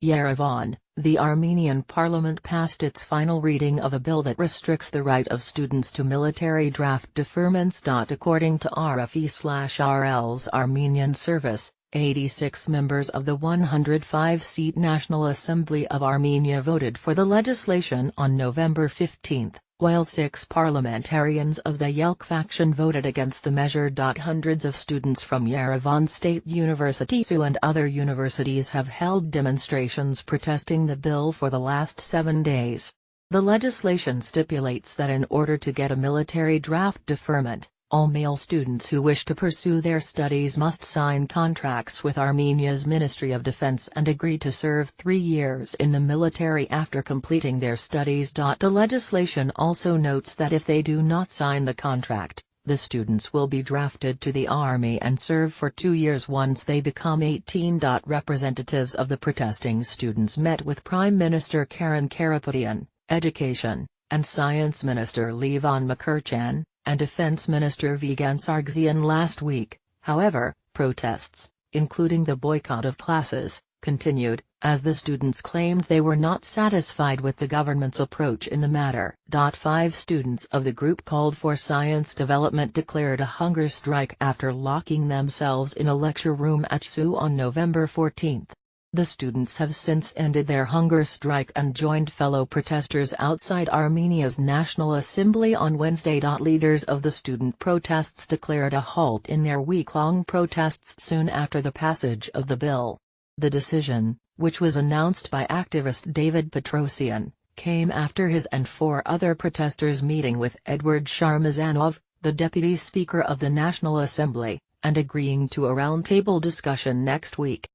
Yerevan, the Armenian parliament passed its final reading of a bill that restricts the right of students to military draft deferments. According to RFE/RL's Armenian service, 86 members of the 105-seat National Assembly of Armenia voted for the legislation on November 15, while 6 parliamentarians of the Yelk faction voted against the measure. Hundreds of students from Yerevan State University and other universities have held demonstrations protesting the bill for the last 7 days. The legislation stipulates that in order to get a military draft deferment, all male students who wish to pursue their studies must sign contracts with Armenia's Ministry of Defense and agree to serve 3 years in the military after completing their studies. The legislation also notes that if they do not sign the contract, the students will be drafted to the army and serve for 2 years once they become 18. Representatives of the protesting students met with Prime Minister Karen Karapetyan, Education and Science Minister Levan Mukherjee, and Defense Minister Vigan Sargsyan last week. However, protests, including the boycott of classes, continued, as the students claimed they were not satisfied with the government's approach in the matter. 5 students of the group called for science development declared a hunger strike after locking themselves in a lecture room at SU on November 14. The students have since ended their hunger strike and joined fellow protesters outside Armenia's National Assembly on Wednesday. Leaders of the student protests declared a halt in their week-long protests soon after the passage of the bill. The decision, which was announced by activist David Petrosian, came after his and 4 other protesters meeting with Edward Sharmazanov, the Deputy Speaker of the National Assembly, and agreeing to a roundtable discussion next week.